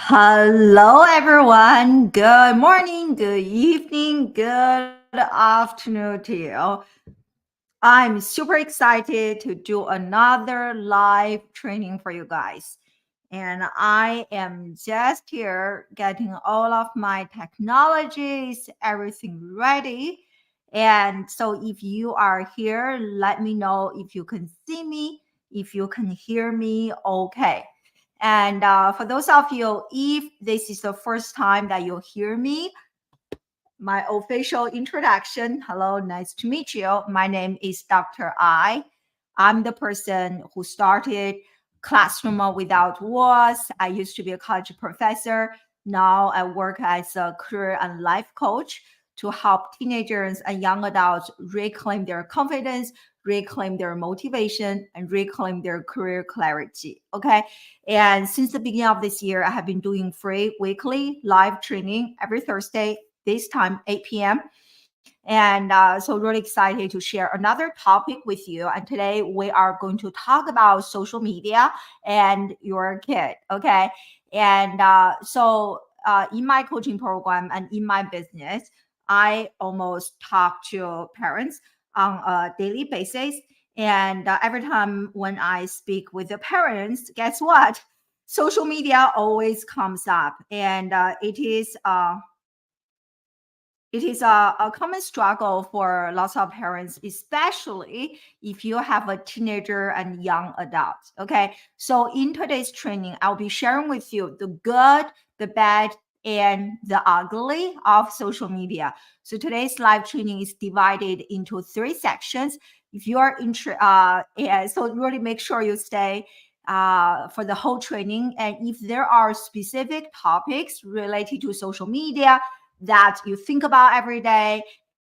Hello, everyone. Good morning, good evening, good afternoon to you. I'm super excited to do another live training for you guys. And I am just here getting all of my technologies, everything ready. And so if you are here, let me know if you can see me, if you can hear me, okay. And for those of you, if this is the first time that you hear me, my official introduction. Hello, nice to meet you. My name is Dr. I. I'm the person who started Classroom Without Walls. I used to be a college professor. Now I work as a career and life coach to help teenagers and young adults reclaim their confidence, reclaim their motivation, and reclaim their career clarity. Okay. And since the beginning of this year, I have been doing free weekly live training every Thursday, this time 8 p.m. And so really excited to share another topic with you. And today we are going to talk about social media and your kid. Okay. And in my coaching program and in my business, I almost talk to parents on a daily basis. And every time when I speak with the parents, guess what? Social media always comes up, and it is a common struggle for lots of parents, especially if you have a teenager and young adult. Okay. So in today's training, I'll be sharing with you the good, the bad, and the ugly of social media. So today's live training is divided into three sections. If you are interested, yeah, so really make sure you stay for the whole training. And if there are specific topics related to social media, that you think about every day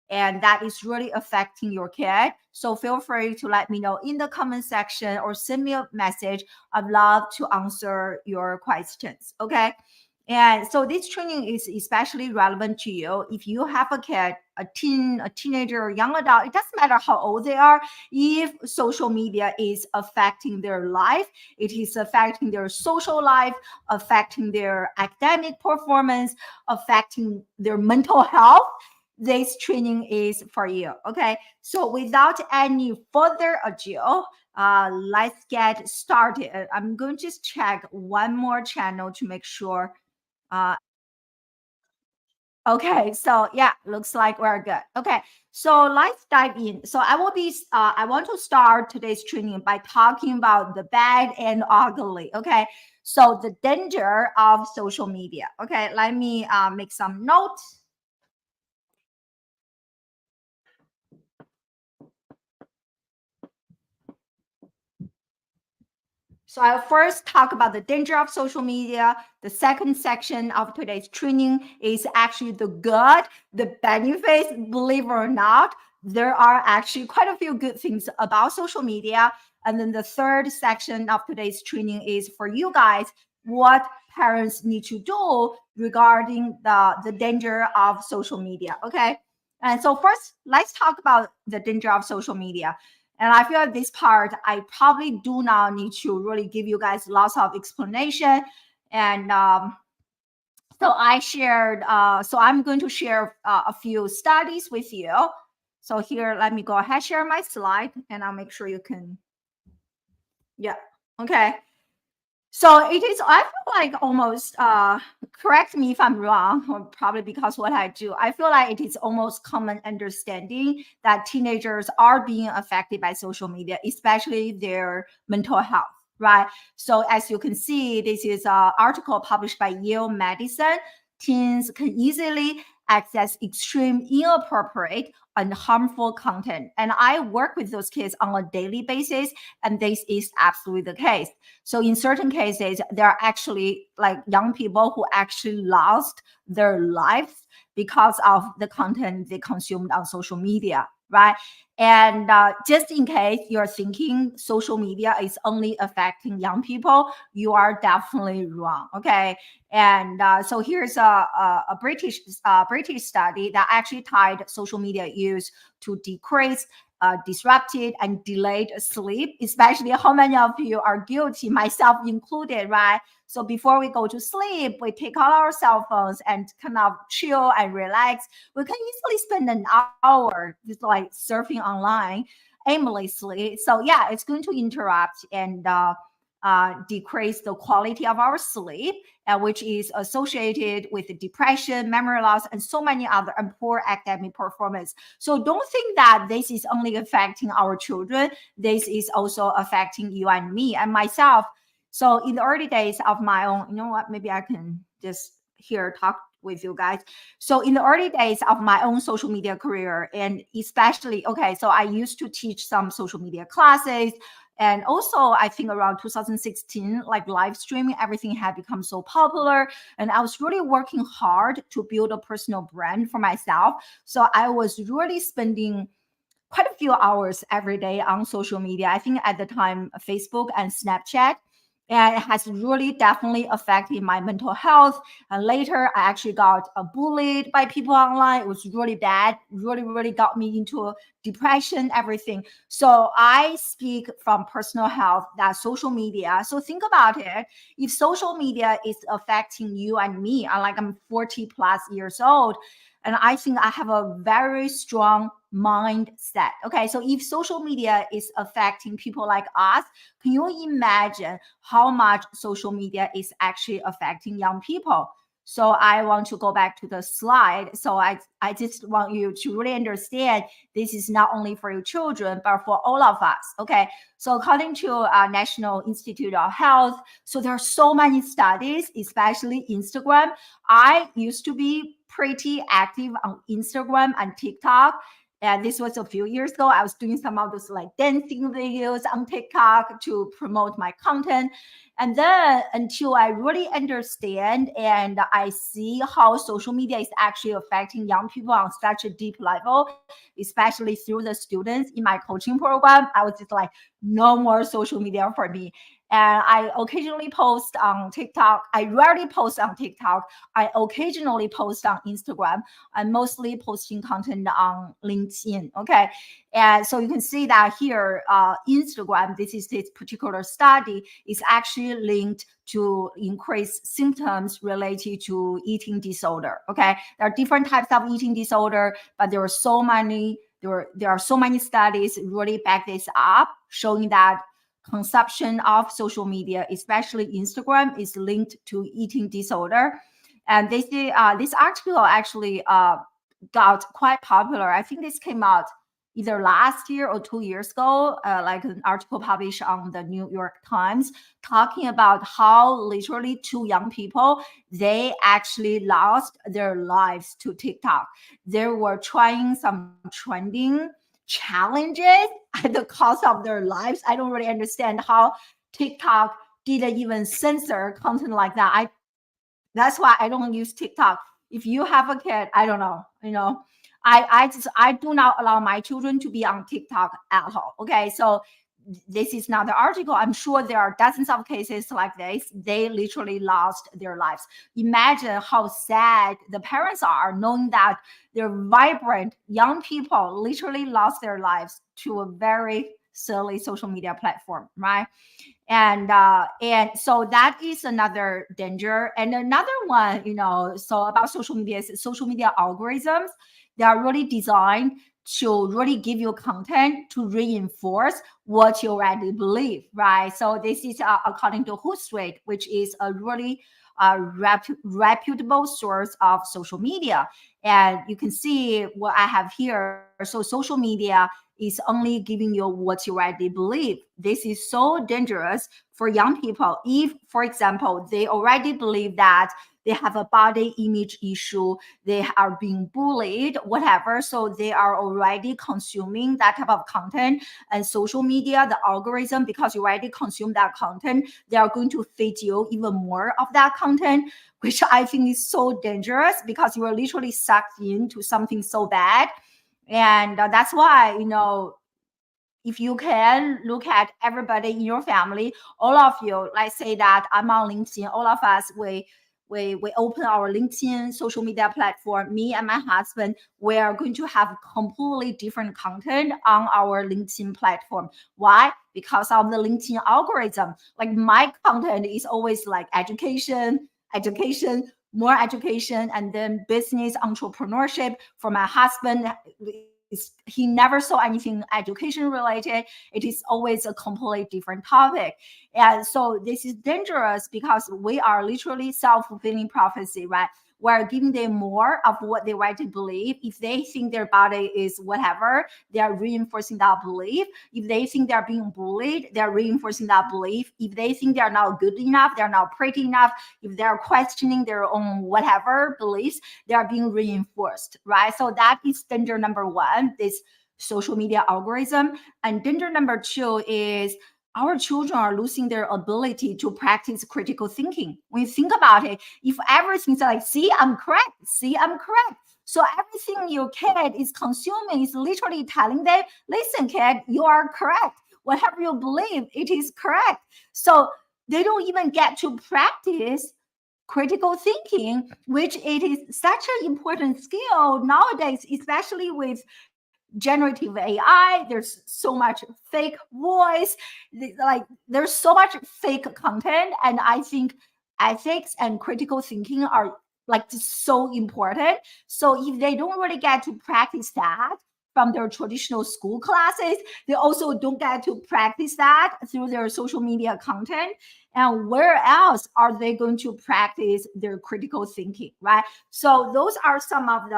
and that is really affecting your kid. So feel free to let me know in the comment section or send me a message. I'd love to answer your questions. Okay. And so this training is especially relevant to you if you have a kid, a teenager, or young adult. It doesn't matter how old they are. If social media is affecting their life, it is affecting their social life, affecting their academic performance, affecting their mental health, this training is for you. Okay. So without any further ado, let's get started. I'm going to just check one more channel to make sure. Uh, okay. So yeah, looks like we're good. Okay. So let's dive in. So I want to start today's training by talking about the bad and ugly. Okay. So the danger of social media. Okay. Let me make some notes. So I'll first talk about the danger of social media. The second section of today's training is actually the good, the benefits. Believe it or not, there are actually quite a few good things about social media. And then the third section of today's training is for you guys, what parents need to do regarding the danger of social media. Okay. And so first, let's talk about the danger of social media. And I feel like this part, I probably do not need to really give you guys lots of explanation. And so I'm going to share a few studies with you. So here, let me go ahead, share my slide, and I'll make sure you can, yeah, okay. So it is, I feel like almost, correct me if I'm wrong, or probably because what I do, I feel like it is almost common understanding that teenagers are being affected by social media, especially their mental health, right? So as you can see, this is an article published by Yale Medicine. Teens can easily access extreme, inappropriate, and harmful content. And I work with those kids on a daily basis, and this is absolutely the case. So in certain cases, there are actually like young people who actually lost their lives because of the content they consumed on social media, right? And just in case you're thinking social media is only affecting young people, you are definitely wrong. Okay, and so here's a British study that actually tied social media use to decrease disrupted and delayed sleep, especially how many of you are guilty, myself included, right? So before we go to sleep, we take out our cell phones and kind of chill and relax. We can easily spend an hour just like surfing online aimlessly. So yeah, it's going to interrupt and decrease the quality of our sleep, which is associated with depression, memory loss, and so many other and poor academic performance. So don't think that this is only affecting our children. This is also affecting you and me and myself. So in the early days of my own, you know what, maybe I can just here talk with you guys. So in the early days of my own social media career, and especially, okay, so I used to teach some social media classes. And also, I think around 2016, like live streaming, everything had become so popular. And I was really working hard to build a personal brand for myself. So I was really spending quite a few hours every day on social media. I think at the time, Facebook and Snapchat. And it has really definitely affected my mental health. And later, I actually got bullied by people online. It was really bad, really, really got me into depression, everything. So I speak from personal health, that social media. So think about it. If social media is affecting you and me, I'm 40 plus years old, and I think I have a very strong mindset. Okay, so if social media is affecting people like us, can you imagine how much social media is actually affecting young people? So I want to go back to the slide. So I just want you to really understand this is not only for your children, but for all of us. Okay. So according to National Institute of Health, so there are so many studies, especially Instagram. I used to be pretty active on Instagram and TikTok. And this was a few years ago. I was doing some of those like dancing videos on TikTok to promote my content. And then until I really understand and I see how social media is actually affecting young people on such a deep level, especially through the students in my coaching program, I was just like, no more social media for me. And I occasionally post on TikTok. I rarely post on TikTok. I occasionally post on Instagram. I'm mostly posting content on LinkedIn. Okay. And so you can see that here, Instagram, this particular study is actually linked to increased symptoms related to eating disorder. Okay. There are different types of eating disorder, but there are so many studies really back this up, showing that consumption of social media, especially Instagram, is linked to eating disorder. And this article actually got quite popular. I think this came out either last year or 2 years ago, like an article published on the New York Times, talking about how literally two young people, they actually lost their lives to TikTok. They were trying some trending challenges at the cost of their lives. I don't really understand how TikTok didn't even censor content like that. That's why I don't use TikTok. If you have a kid, I don't know, I do not allow my children to be on TikTok at all. Okay, so this is not the article. I'm sure there are dozens of cases like this. They literally lost their lives. Imagine how sad the parents are knowing that their vibrant young people literally lost their lives to a very silly social media platform, right? And so that is another danger. And another one, so about social media is social media algorithms. They are really designed to really give you content to reinforce what you already believe, right? So this is according to Hootsuite, which is a really reputable source of social media. And you can see what I have here. So social media is only giving you what you already believe. This is so dangerous for young people. If, for example, they already believe that they have a body image issue, they are being bullied, whatever. So they are already consuming that type of content. And social media, the algorithm, because you already consume that content, they are going to feed you even more of that content, which I think is so dangerous because you are literally sucked into something so bad. And that's why, if you can look at everybody in your family, all of you, let's say that I'm on LinkedIn, all of us, we open our LinkedIn social media platform, me and my husband, we are going to have completely different content on our LinkedIn platform. Why? Because of the LinkedIn algorithm. Like my content is always like education, more education, and then business entrepreneurship. For my husband, he never saw anything education related. It is always a completely different topic. And so this is dangerous because we are literally self-fulfilling prophecy, right? We're giving them more of what they already believe. If they think their body is whatever, they are reinforcing that belief. If they think they're being bullied, they're reinforcing that belief. If they think they're not good enough, they're not pretty enough, if they're questioning their own whatever beliefs, they are being reinforced, right? So that is danger number one, this social media algorithm. And danger number two is our children are losing their ability to practice critical thinking. When you think about it, if everything's like, see, I'm correct, so everything your kid is consuming is literally telling them, listen, kid, you are correct. Whatever you believe, it is correct. So they don't even get to practice critical thinking, which it is such an important skill nowadays, especially with generative AI. There's so much fake voice, like there's so much fake content. And I think ethics and critical thinking are like so important. So if they don't really get to practice that from their traditional school classes, they also don't get to practice that through their social media content. And where else are they going to practice their critical thinking, right? So those are some of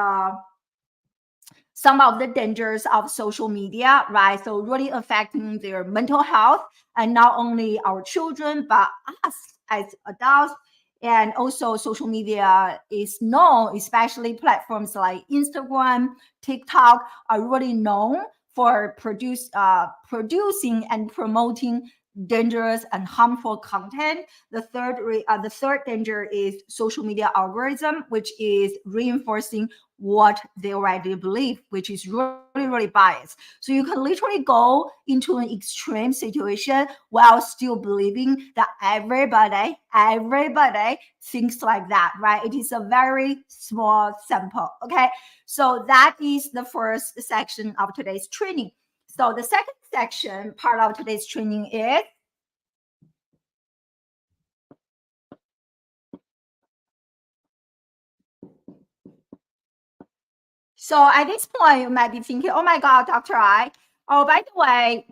the dangers of social media, right? So really affecting their mental health, and not only our children, but us as adults. And also social media is known, especially platforms like Instagram, TikTok are really known for producing and promoting dangerous and harmful content. The third danger is social media algorithm, which is reinforcing what they already believe, which is really biased. So you can literally go into an extreme situation while still believing that everybody thinks like that, right? It is a very small sample. Okay, so that is the first section of today's training. So the second section part of today's training is so at this point, you might be thinking, oh my God, Dr. I, oh, by the way,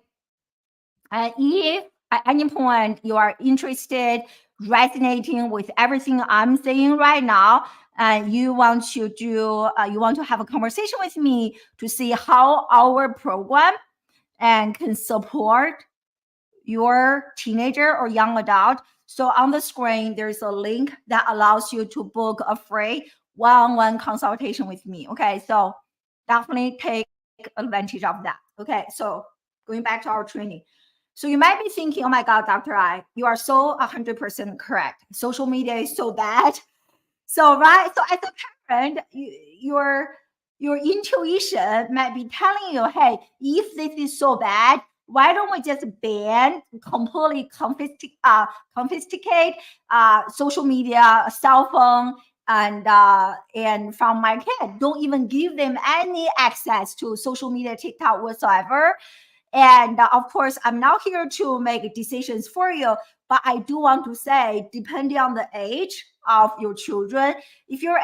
if at any point you are interested, resonating with everything I'm saying right now, and you want to have a conversation with me to see how our program and can support your teenager or young adult. So on the screen, there's a link that allows you to book a free one-on-one consultation with me. Okay, so definitely take advantage of that. Okay, so going back to our training. So you might be thinking, oh my God, Dr. I, you are so 100% correct. Social media is so bad. So, right. So as a parent, your intuition might be telling you, hey, if this is so bad, why don't we just ban, completely confiscate social media, cell phone, and from my kid, don't even give them any access to social media, TikTok whatsoever. And of course, I'm not here to make decisions for you, but I do want to say, depending on the age of your children, if your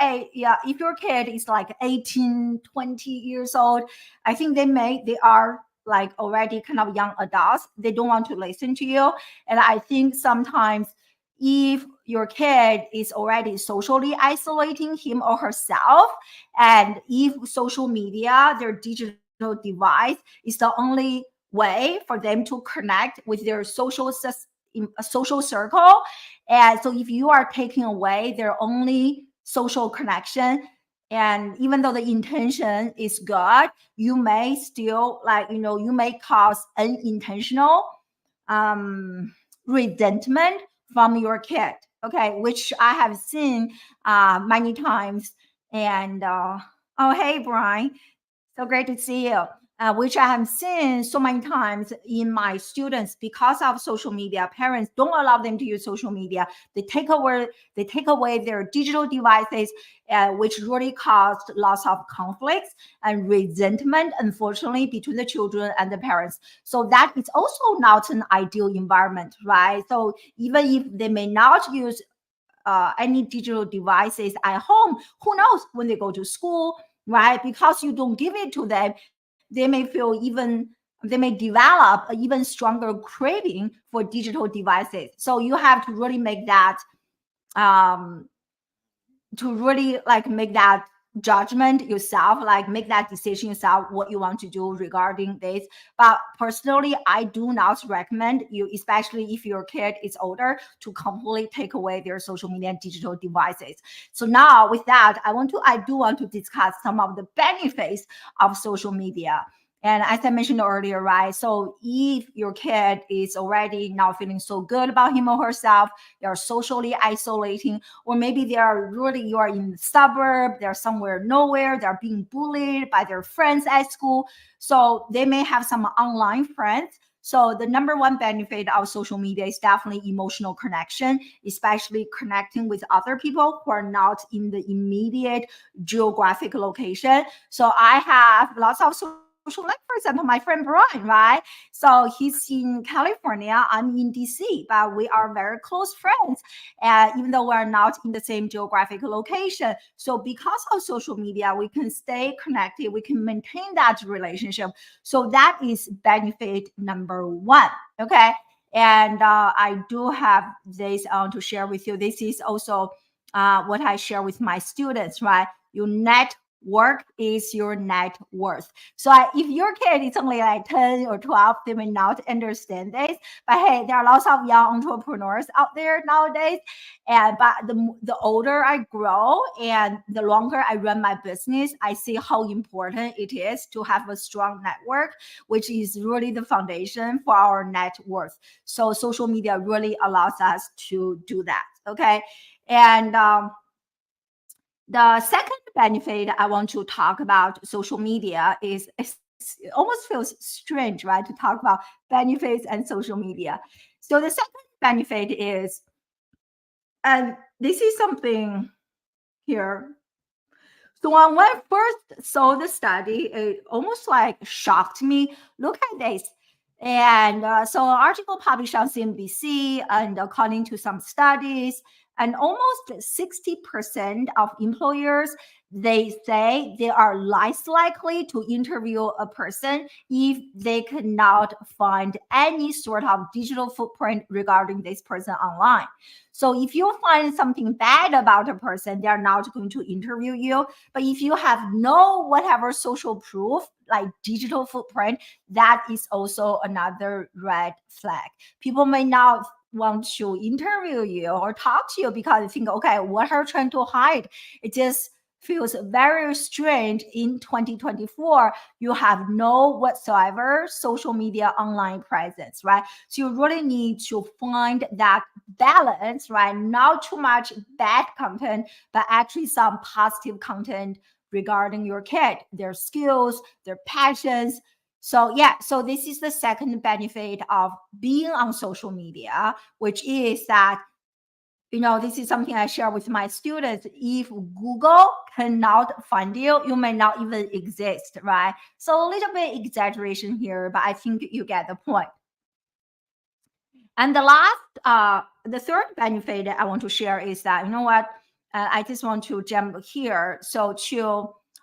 kid is like 18, 20 years old, I think they are like already kind of young adults. They don't want to listen to you. And I think sometimes if your kid is already socially isolating him or herself, and if social media, their digital device, is the only way for them to connect with their social circle, and so if you are taking away their only social connection, and even though the intention is good, you may still you may cause unintentional resentment from your kid. Okay, which I have seen many times. And oh, hey Brian, so great to see you. which I have seen so many times in my students. Because of social media, parents don't allow them to use social media. They take away their digital devices, which really caused lots of conflicts and resentment, unfortunately, between the children and the parents. So that is also not an ideal environment, right? So even if they may not use any digital devices at home, who knows when they go to school, right? Because you don't give it to them, they may develop an even stronger craving for digital devices. So you have to really make that um, to really like make that judgment yourself, like make that decision yourself, what you want to do regarding this. But personally, I do not recommend you, especially if your kid is older, to completely take away their social media and digital devices. So now with that, I do want to discuss some of the benefits of social media. And as I mentioned earlier, right? So if your kid is already not feeling so good about him or herself, they're socially isolating, or maybe you are in the suburb, they're somewhere nowhere, they're being bullied by their friends at school. So they may have some online friends. So the number one benefit of social media is definitely emotional connection, especially connecting with other people who are not in the immediate geographic location. So I have lots of social, like for example, my friend Brian, right? So he's in California, I'm in DC, but we are very close friends, even though we're not in the same geographic location. So because of social media, we can stay connected, we can maintain that relationship. So that is benefit number one. Okay. And I do have this to share with you. This is also what I share with my students, right? Your network is your net worth. So if your kid is only like 10 or 12, they may not understand this. But hey, there are lots of young entrepreneurs out there nowadays. And but the older I grow and the longer I run my business, I see how important it is to have a strong network, which is really the foundation for our net worth. So social media really allows us to do that. Okay. And the second benefit I want to talk about social media is it almost feels strange, right, to talk about benefits and social media. So the second benefit is, and this is something here. So when I first saw the study, it almost like shocked me. Look at this. And so an article published on CNBC, and according to some studies, and almost 60% of employers, they say they are less likely to interview a person if they cannot find any sort of digital footprint regarding this person online. So if you find something bad about a person, they're not going to interview you. But if you have no whatever social proof, like digital footprint, that is also another red flag. People may not want to interview you or talk to you because they think, okay, what are you trying to hide? It just feels very strange in 2024. You have no whatsoever social media online presence, right? So you really need to find that balance, right? Not too much bad content, but actually some positive content regarding your kid, their skills, their passions. So yeah, so this is the second benefit of being on social media, which is that, this is something I share with my students. If Google cannot find you, you may not even exist, right? So a little bit exaggeration here, but I think you get the point. And the third benefit that I want to share is that, you know what, I just want to jump here.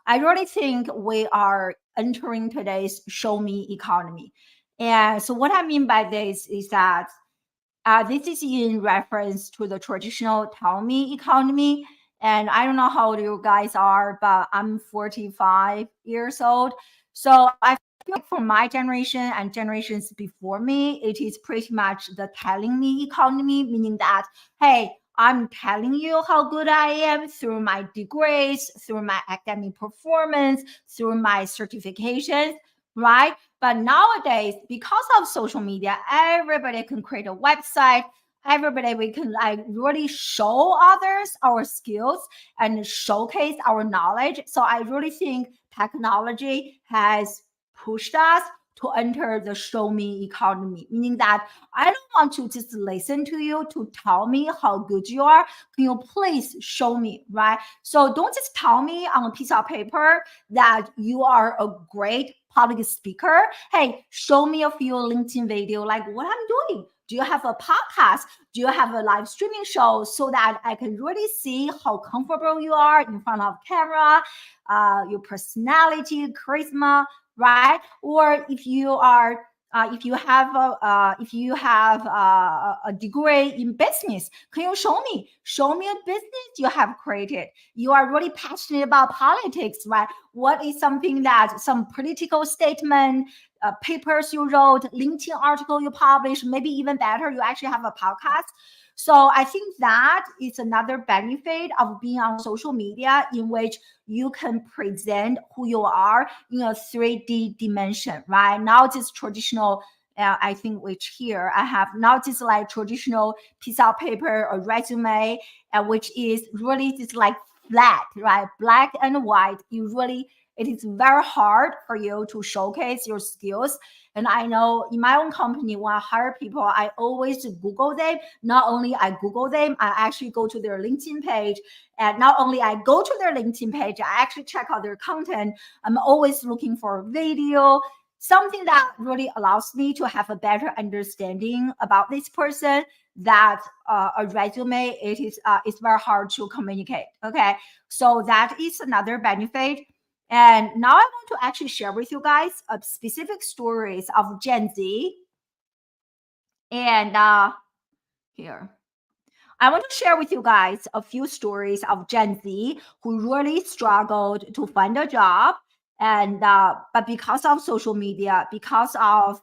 I really think we are entering today's show me economy. And so what I mean by this is that this is in reference to the traditional tell me economy. And I don't know how old you guys are, but I'm 45 years old. So I feel like for my generation and generations before me, it is pretty much the telling me economy, meaning that, hey, I'm telling you how good I am through my degrees, through my academic performance, through my certifications, right? But nowadays, because of social media, everybody can create a website. Everybody, we can like really show others our skills and showcase our knowledge. So I really think technology has pushed us to enter the show me economy, meaning that I don't want to just listen to you to tell me how good you are. Can you please show me, right? So don't just tell me on a piece of paper that you are a great public speaker. Hey, show me a few LinkedIn video like what I'm doing. Do you have a podcast? Do you have a live streaming show so that I can really see how comfortable you are in front of camera, your personality, charisma, right? Or if you have a degree in business, can you show me a business you have created? You are really passionate about politics, right? What is something that some political statement, papers you wrote, LinkedIn article you published, maybe even better, you actually have a podcast. So I think that is another benefit of being on social media, in which you can present who you are in a 3D dimension, right? Not just traditional, I think, which here I have not just like traditional piece of paper or resume, which is really just like flat, right? Black and white. It is very hard for you to showcase your skills. And I know in my own company, when I hire people, I always Google them. Not only I Google them, I actually go to their LinkedIn page. And not only I go to their LinkedIn page, I actually check out their content. I'm always looking for video, something that really allows me to have a better understanding about this person, that a resume, it's very hard to communicate. Okay, so that is another benefit. And now I want to actually share with you guys specific stories of Gen Z. And here, I want to share with you guys a few stories of Gen Z who really struggled to find a job. And but because of social media, because of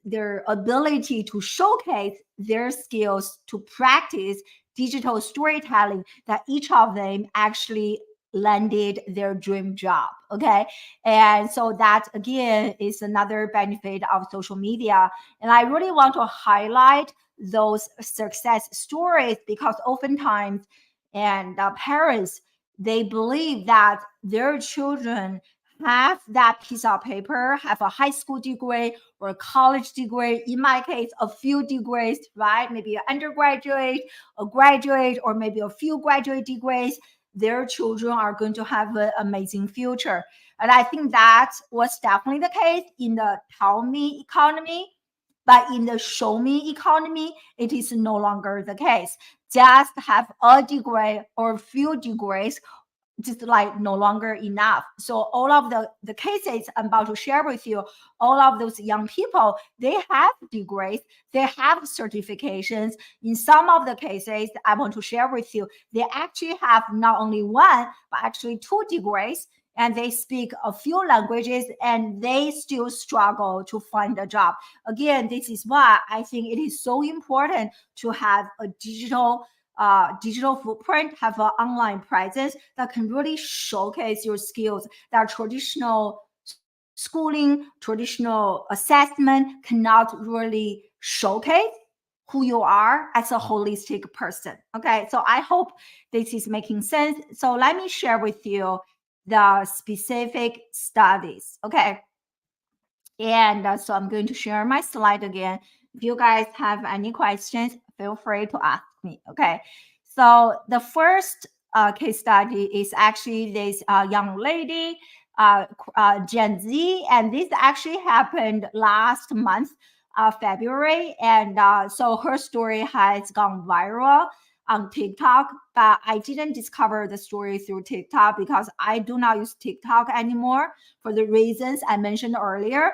their ability to showcase their skills, to practice digital storytelling, that each of them actually landed their dream job. Okay, and so that again is another benefit of social media. And I really want to highlight those success stories, because oftentimes and parents, they believe that their children have that piece of paper, have a high school degree or a college degree. In my case, a few degrees, right? Maybe an undergraduate, a graduate, or maybe a few graduate degrees. Their children are going to have an amazing future. And I think that was definitely the case in the tell me economy. But in the show me economy, it is no longer the case. Just have a degree or a few degrees, just like no longer enough. So all of the cases I'm about to share with you, all of those young people, they have degrees, they have certifications. In some of the cases I want to share with you, they actually have not only one, but actually two degrees, and they speak a few languages, and they still struggle to find a job. Again, this is why I think it is so important to have a digital footprint, have an online presence that can really showcase your skills that traditional schooling, traditional assessment cannot really showcase who you are as a holistic person. Okay, so I hope this is making sense. So let me share with you the specific studies. Okay, and so I'm going to share my slide again. If you guys have any questions, feel free to ask me. Okay, so the first case study is actually this young lady, Gen Z, and this actually happened last month, February, and so her story has gone viral on TikTok, but I didn't discover the story through TikTok because I do not use TikTok anymore for the reasons I mentioned earlier.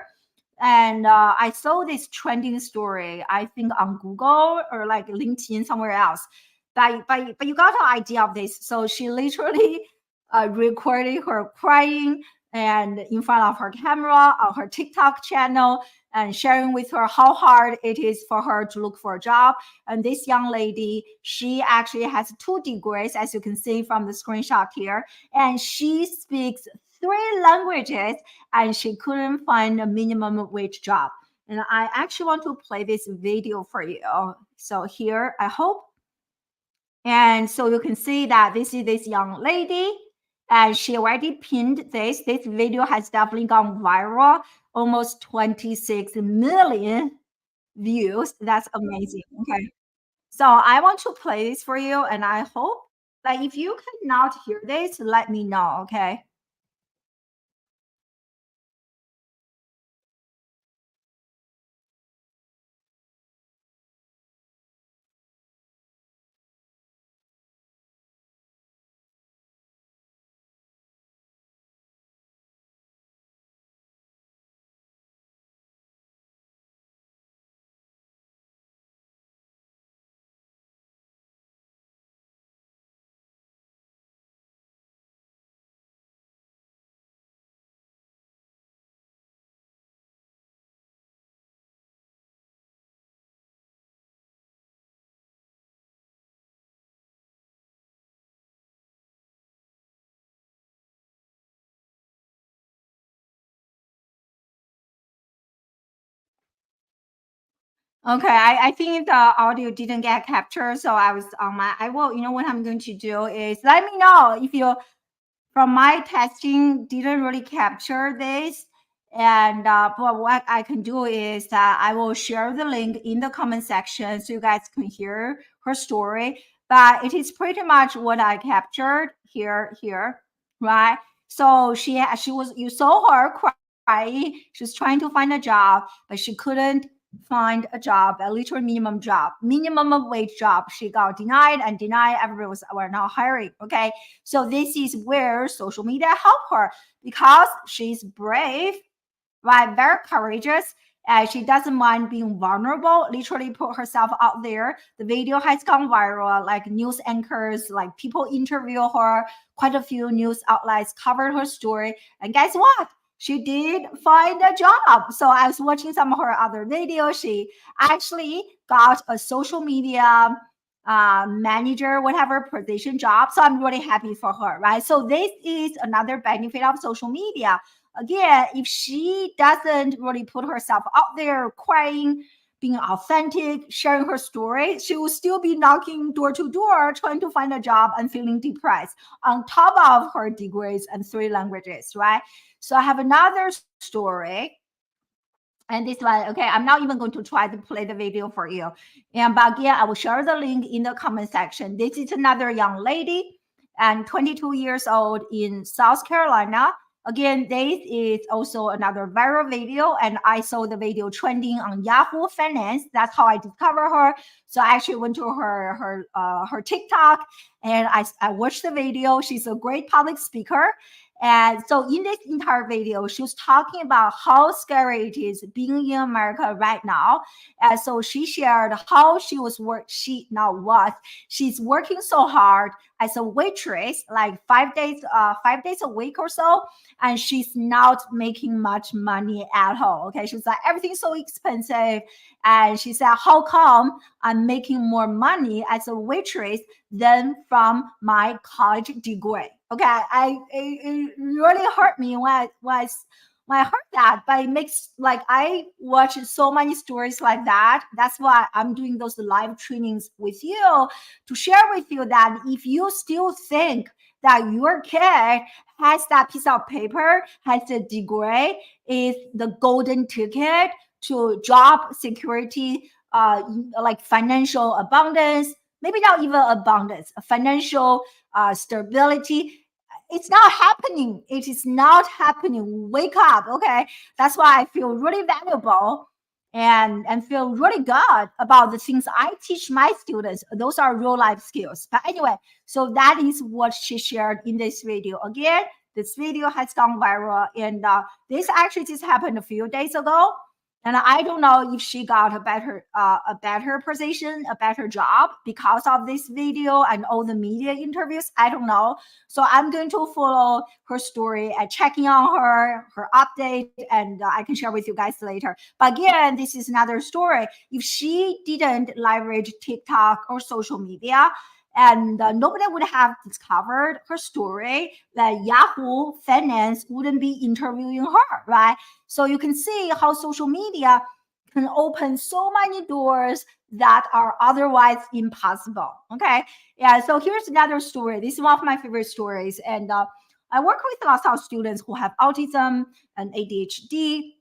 And I saw this trending story, I think on Google or like LinkedIn somewhere else. But you got an idea of this. So she literally recorded her crying and in front of her camera on her TikTok channel, and sharing with her how hard it is for her to look for a job. And this young lady, she actually has 2 degrees, as you can see from the screenshot here, and she speaks 3 languages, and she couldn't find a minimum wage job. And I actually want to play this video for you. So here, I hope. And so you can see that this is this young lady, And she already pinned this. This video has definitely gone viral, almost 26 million views. That's amazing. Okay. So I want to play this for you, and I hope that if you cannot hear this, let me know. Okay. Okay, I think the audio didn't get captured, so I was on my. I will. You know what I'm going to do is let me know if you from my testing didn't really capture this. And but what I can do is that I will share the link in the comment section so you guys can hear her story. But it is pretty much what I captured here, right? So she was, you saw her crying. She was trying to find a job, but she couldn't find a job, a literal minimum job, minimum of wage job. She got denied and denied. Everybody was, we're not hiring. Okay. So this is where social media help her because she's brave, right? Very courageous. And she doesn't mind being vulnerable, literally put herself out there. The video has gone viral, like news anchors, like people interview her. Quite a few news outlets covered her story. And guess what? She did find a job. So I was watching some of her other videos. She actually got a social media manager, whatever position job. So I'm really happy for her, right? So this is another benefit of social media. Again, if she doesn't really put herself out there crying, being authentic, sharing her story, she will still be knocking door to door trying to find a job and feeling depressed on top of her degrees and 3 languages, right? So I have another story. And this one, okay, I'm not even going to try to play the video for you. And but again, I will share the link in the comment section. This is another young lady and 22 years old in South Carolina. Again, this is also another viral video, and I saw the video trending on Yahoo Finance. That's how I discovered her. So I actually went to her TikTok, and I watched the video. She's a great public speaker, and so in this entire video, she was talking about how scary it is being in America right now. And so she shared how she was she's working so hard as a waitress, like 5 days a week or so, and she's not making much money at all. Okay. She was like, everything's so expensive. And she said, how come I'm making more money as a waitress than from my college degree? Okay, it really hurt me when I heard that, but it makes like I watch so many stories like that. That's why I'm doing those live trainings with you to share with you that if you still think that your kid has that piece of paper, has a degree, is the golden ticket to job security, like financial abundance, maybe not even abundance, financial stability. It's not happening. It is not happening. Wake up. Okay. That's why I feel really valuable and feel really good about the things I teach my students. Those are real life skills. But anyway, so that is what she shared in this video. Again, this video has gone viral, and this actually just happened a few days ago. And I don't know if she got a better position, a better job because of this video and all the media interviews. I don't know. So I'm going to follow her story and checking on her update, and I can share with you guys later. But again, this is another story. If she didn't leverage TikTok or social media, and nobody would have discovered her story, that Yahoo Finance wouldn't be interviewing her, right? So you can see how social media can open so many doors that are otherwise impossible. Okay. Yeah. So here's another story. This is one of my favorite stories. And I work with lots of students who have autism and ADHD.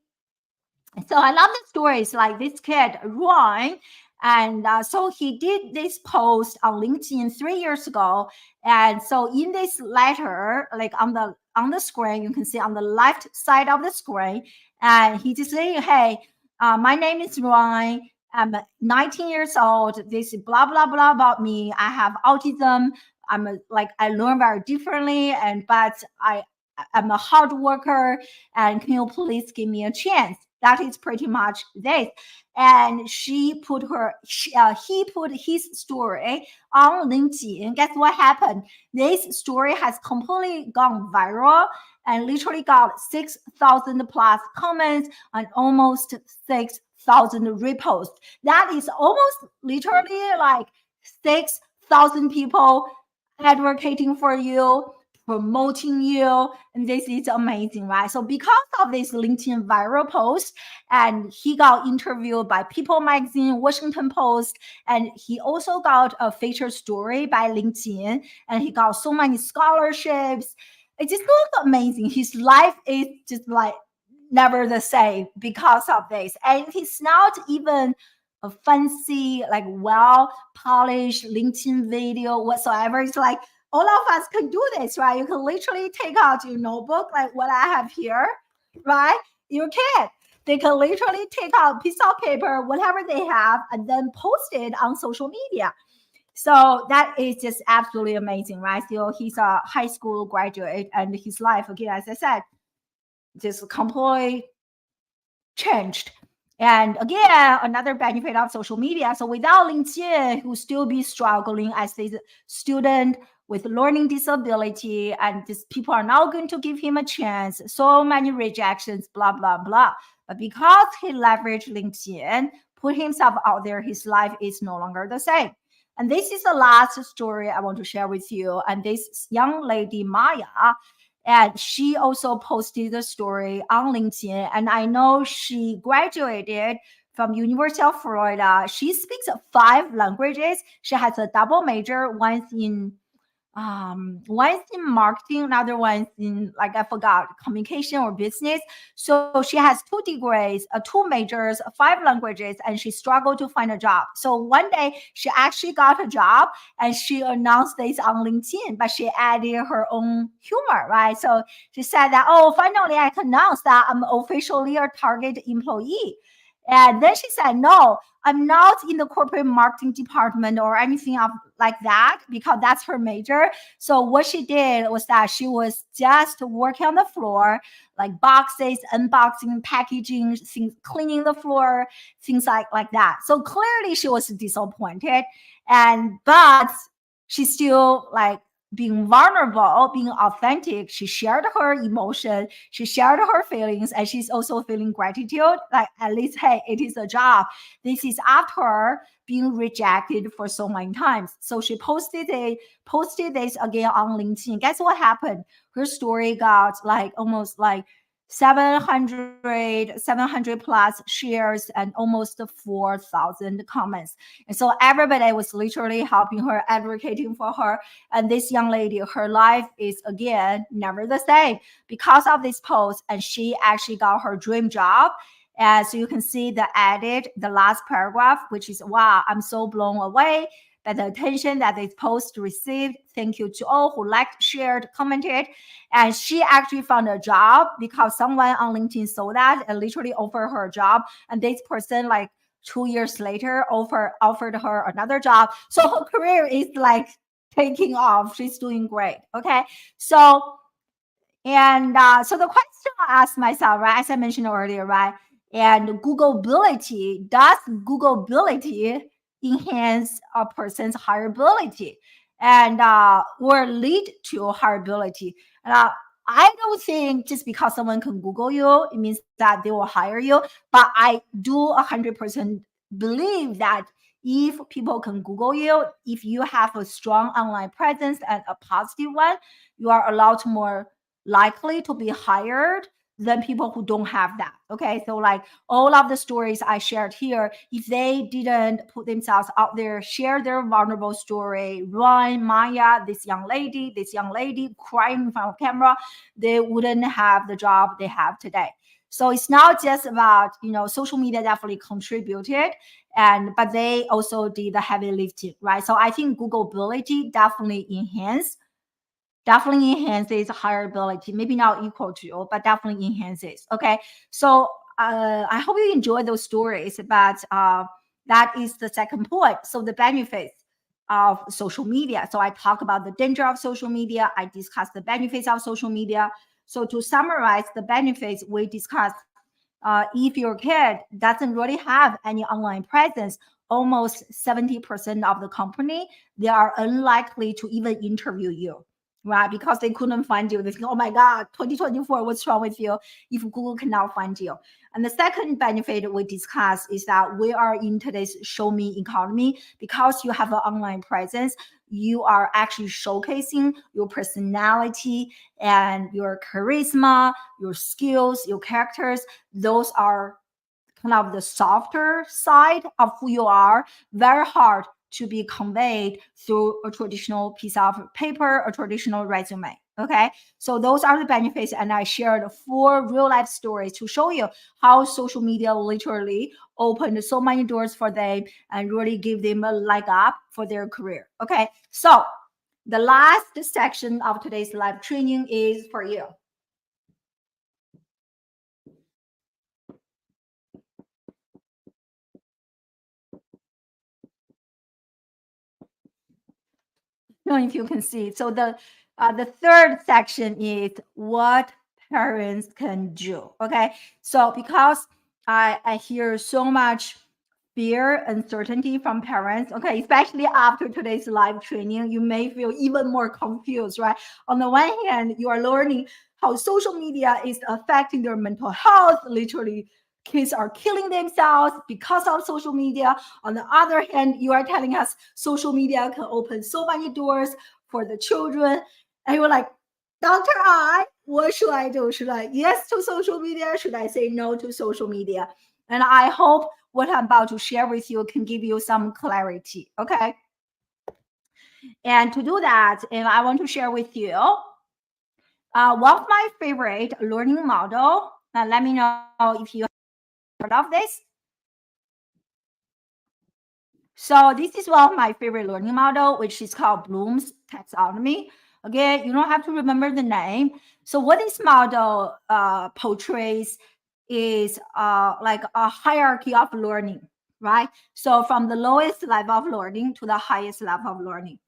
So I love the stories like this kid, Ron. And so he did this post on LinkedIn 3 years ago. And so in this letter, like on the screen, you can see on the left side of the screen, and he just saying, "Hey, my name is Ron. I'm 19 years old. This is blah blah blah about me. I have autism. I learn very differently, but I'm a hard worker. And can you please give me a chance?" That is pretty much this. And he put his story on LinkedIn. Guess what happened? This story has completely gone viral and literally got 6,000 plus comments and almost 6,000 reposts. That is almost literally like 6,000 people advocating for you, promoting you, and this is amazing, right? So because of this LinkedIn viral post, and he got interviewed by People Magazine, Washington Post, and he also got a featured story by LinkedIn, and he got so many scholarships. It just looks amazing. His life is just like never the same because of this, and he's not even a fancy, like well polished LinkedIn video whatsoever. It's like all of us can do this, right? You can literally take out your notebook, like what I have here, right? You can. They can literally take out a piece of paper, whatever they have, and then post it on social media. So that is just absolutely amazing, right? So he's a high school graduate, and his life, again, as I said, just completely changed. And again, another benefit of social media. So without LinkedIn, he would still be struggling as a student with learning disability, and these people are now going to give him a chance. So many rejections, blah, blah, blah. But because he leveraged LinkedIn, put himself out there, his life is no longer the same. And this is the last story I want to share with you. And this young lady, Maya, and she also posted the story on LinkedIn. And I know she graduated from University of Florida. She speaks 5 languages. She has a double major, one's in marketing, another one's in, like, I forgot, communication or business. So she has 2 degrees, 2 majors, 5 languages, and she struggled to find a job. So one day she actually got a job, and she announced this on LinkedIn, but she added her own humor, right? So she said that, "Oh, finally I can announce that I'm officially a Target employee." And then she said, "No, I'm not in the corporate marketing department or anything like that," because that's her major. So what she did was that she was just working on the floor, like boxes, unboxing, packaging, things, cleaning the floor, things like that. So clearly she was disappointed, but she still like being vulnerable, being authentic. She shared her emotion, she shared her feelings, and she's also feeling gratitude. Like, at least, hey, it is a job. This is after being rejected for so many times. So she posted this again on LinkedIn. Guess what happened? Her story got like almost like 700 plus shares and almost 4,000 comments. And so everybody was literally helping her, advocating for her. And this young lady, her life is again never the same because of this post. And she actually got her dream job. And so you can see the last paragraph, which is, "Wow, I'm so blown away by the attention that this post received. Thank you to all who liked, shared, commented." And she actually found a job because someone on LinkedIn saw that and literally offered her a job. And this person, like 2 years later, offered her another job. So her career is like taking off. She's doing great. Okay. So, so the question I asked myself, right, as I mentioned earlier, right, and does Googleability enhance a person's hireability and or lead to hireability? And I don't think just because someone can Google you, it means that they will hire you. But I do 100% believe that if people can Google you, if you have a strong online presence and a positive one, you are a lot more likely to be hired than people who don't have that. Okay. So like all of the stories I shared here, if they didn't put themselves out there, share their vulnerable story, Ryan, Maya, this young lady crying in front of camera, they wouldn't have the job they have today. So it's not just about, social media definitely contributed, but they also did the heavy lifting, right? So I think Googleability definitely enhances hireability. Maybe not equal to, but definitely enhances. Okay. So I hope you enjoy those stories, but that is the second point. So the benefits of social media. So I talk about the danger of social media. I discuss the benefits of social media. So to summarize the benefits we discussed, if your kid doesn't really have any online presence, almost 70% of the company, they are unlikely to even interview you, right? Because they couldn't find you. They think, oh my God, 2024, what's wrong with you if Google cannot find you? And the second benefit we discussed is that we are in today's show me economy. Because you have an online presence, you are actually showcasing your personality and your charisma, your skills, your characters. Those are kind of the softer side of who you are, very hard to be conveyed through a traditional piece of paper, a traditional resume. Okay. So those are the benefits. And I shared 4 real life stories to show you how social media literally opened so many doors for them and really give them a leg up for their career. Okay. So the last section of today's live training is for you. Know if you can see. So the third section is what parents can do. Okay. So because I hear so much fear, uncertainty from parents. Okay, especially after today's live training, you may feel even more confused, right? On the one hand, you are learning how social media is affecting their mental health. Literally, kids are killing themselves because of social media. On the other hand, you are telling us social media can open so many doors for the children. And you're like, Dr. I, what should I do? Should I yes to social media? Should I say no to social media? And I hope what I'm about to share with you can give you some clarity. Okay. And to do that, and I want to share with you one of my favorite learning model. Let me know if you heard of this. So this is one of my favorite learning model, which is called Bloom's taxonomy. Again, you don't have to remember the name. So what this model portrays is like a hierarchy of learning, right? So from the lowest level of learning to the highest level of learning.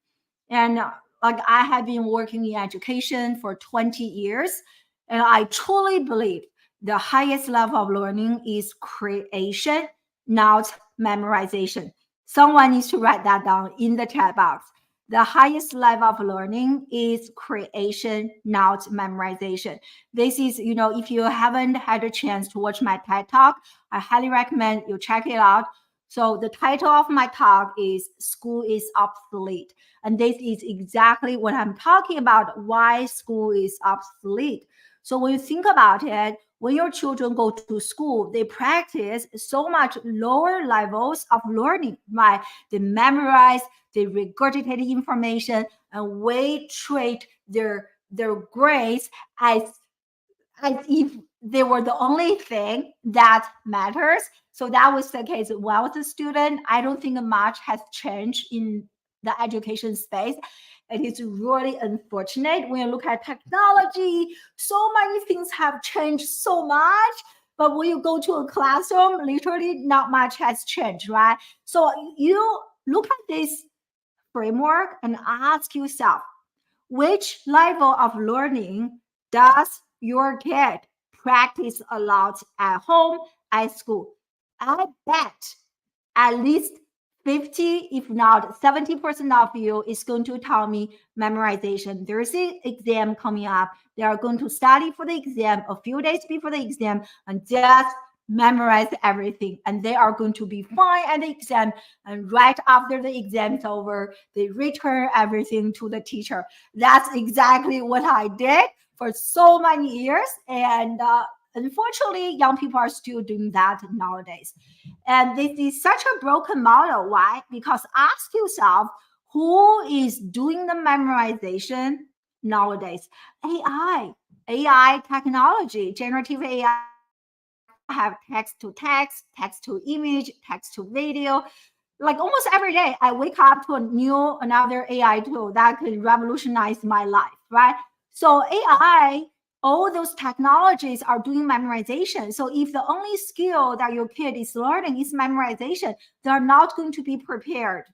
And like I have been working in education for 20 years, and I truly believe the highest level of learning is creation, not memorization. Someone needs to write that down in the chat box. The highest level of learning is creation, not memorization. This is, if you haven't had a chance to watch my TED Talk, I highly recommend you check it out. So the title of my talk is School is Obsolete. And this is exactly what I'm talking about, why school is obsolete. So when you think about it, when your children go to school, they practice so much lower levels of learning, right? They memorize, they regurgitate information, and we treat their grades as if they were the only thing that matters. So that was the case when I was a student. I don't think much has changed in the education space. It is really unfortunate when you look at technology. So many things have changed so much. But when you go to a classroom, literally not much has changed, right? So you look at this framework and ask yourself, which level of learning does your kid practice a lot at home, at school? I bet at least 50, if not 70% of you is going to tell me memorization. There's an exam coming up. They are going to study for the exam a few days before the exam and just memorize everything. And they are going to be fine at the exam. And right after the exam is over, they return everything to the teacher. That's exactly what I did for so many years. And Unfortunately, young people are still doing that nowadays. And this is such a broken model. Why? Because ask yourself, who is doing the memorization nowadays? AI technology, generative AI have text to text, text to image, text to video. Like almost every day, I wake up to another AI tool that could revolutionize my life, right? So AI, all those technologies are doing memorization. So if the only skill that your kid is learning is memorization, they're not going to be prepared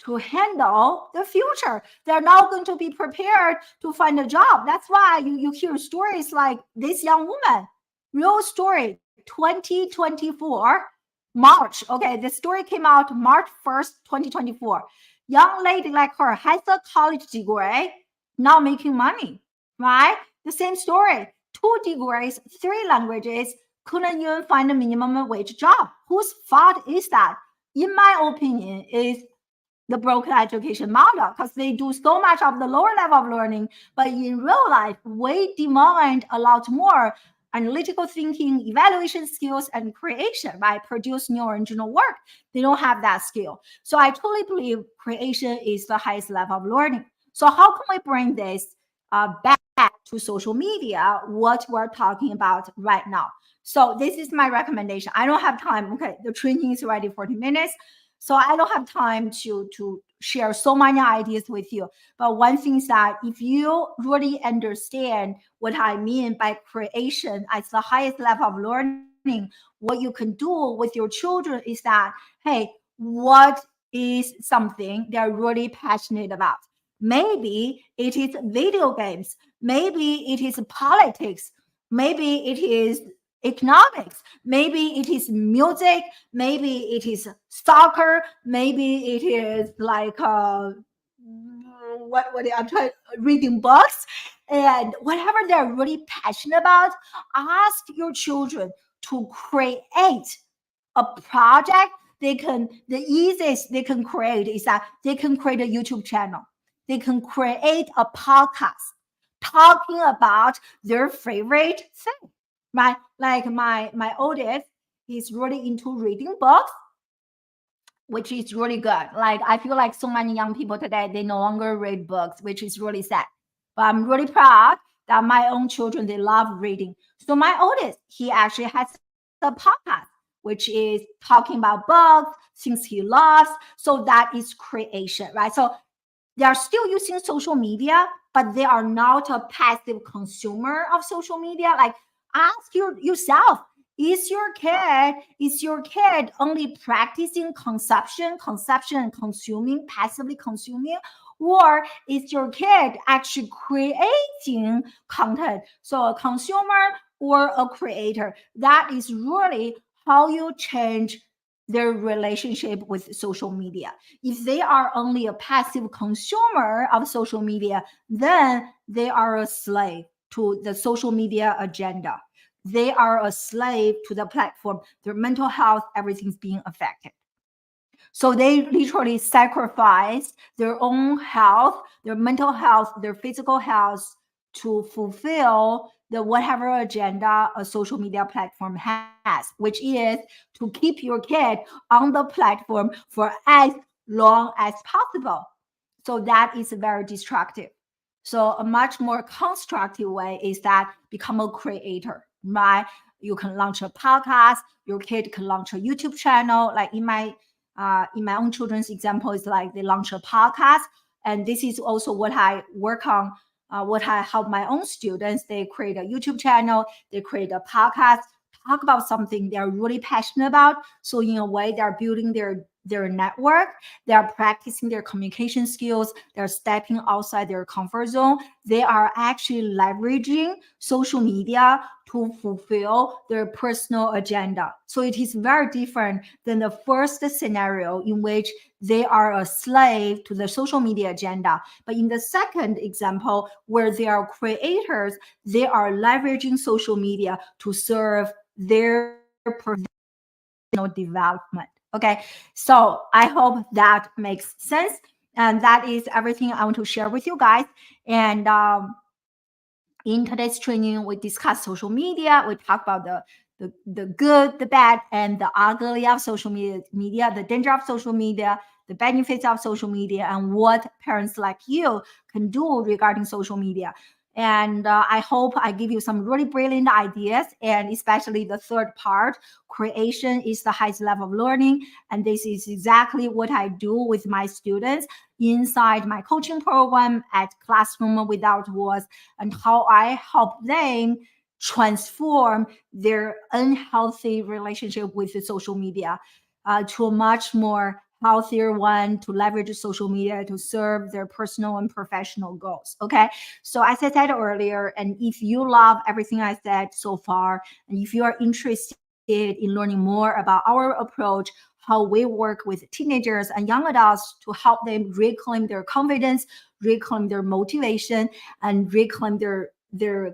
to handle the future. They're not going to be prepared to find a job. That's why you hear stories like this young woman, real story, 2024, March. Okay, the story came out March 1st, 2024. Young lady like her has a college degree, not making money, right? The same story, 2 degrees, 3 languages, couldn't even find a minimum wage job. Whose fault is that? In my opinion, is the broken education model, because they do so much of the lower level of learning, but in real life, we demand a lot more analytical thinking, evaluation skills, and creation, right? Produce new original work. They don't have that skill. So I totally believe creation is the highest level of learning. So how can we bring this back to social media, what we're talking about right now? So this is my recommendation. I don't have time. Okay, the training is already 40 minutes. So I don't have time to share so many ideas with you. But one thing is that if you really understand what I mean by creation as the highest level of learning, what you can do with your children is that, hey, what is something they're really passionate about? Maybe it is video games. Maybe it is politics. Maybe it is economics. Maybe it is music. Maybe it is soccer. Maybe it is like what I'm trying reading books, and whatever they're really passionate about. Ask your children to create a project. The easiest they can create is that they can create a YouTube channel. They can create a podcast talking about their favorite thing. Like my oldest, he's really into reading books, which is really good. Like I feel like so many young people today, they no longer read books, which is really sad. But I'm really proud that my own children, they love reading. So my oldest, he actually has a podcast, which is talking about books, things he loves. So that is creation, right? So they are still using social media, but they are not a passive consumer of social media. Like ask yourself, is your kid only practicing consumption and consuming, passively consuming, or is your kid actually creating content? So a consumer or a creator. That is really how you change their relationship with social media. If they are only a passive consumer of social media, then they are a slave to the social media agenda. They are a slave to the platform. Their mental health, everything's being affected. So they literally sacrifice their own health, their mental health, their physical health to fulfill the whatever agenda a social media platform has, which is to keep your kid on the platform for as long as possible. So that is very destructive. So a much more constructive way is that become a creator, right? You can launch a podcast. Your kid can launch a YouTube channel. Like in my own children's example, is like they launch a podcast, and this is also what I work on. What I help my own students, they create a YouTube channel, they create a podcast, talk about something they're really passionate about. So in a way, they're building their network, they're practicing their communication skills, they're stepping outside their comfort zone. They are actually leveraging social media to fulfill their personal agenda. So it is very different than the first scenario in which they are a slave to the social media agenda. But in the second example, where they are creators, they are leveraging social media to serve their personal development. Okay, so I hope that makes sense. And that is everything I want to share with you guys. And In today's training, we discuss social media. We talk about the good, the bad, and the ugly of social media, the danger of social media, the benefits of social media, and what parents like you can do regarding social media. And I hope I give you some really brilliant ideas, and especially the third part, creation is the highest level of learning. And this is exactly what I do with my students inside my coaching program at Classroom Without Walls, and how I help them transform their unhealthy relationship with the social media to a much more healthier one, to leverage social media to serve their personal and professional goals. Okay. So as I said earlier, and if you love everything I said so far, and if you are interested in learning more about our approach, how we work with teenagers and young adults to help them reclaim their confidence, reclaim their motivation, and reclaim their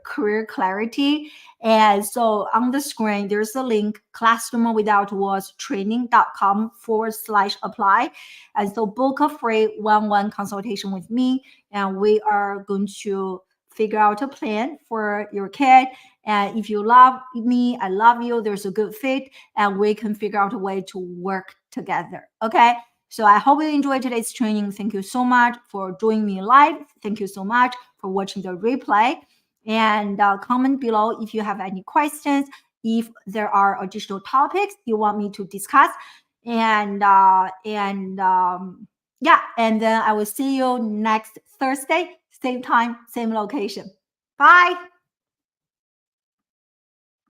career clarity. And so on the screen, there's a link, classroomwithoutwallstraining.com/apply. And so book a free one-on-one consultation with me, and we are going to figure out a plan for your kid. And if you love me, I love you, there's a good fit, and we can figure out a way to work together. Okay. So I hope you enjoyed today's training. Thank you so much for joining me live. Thank you so much for watching the replay. And comment below if you have any questions, if there are additional topics you want me to discuss. And yeah, and then I will see you next Thursday, same time, same location. Bye.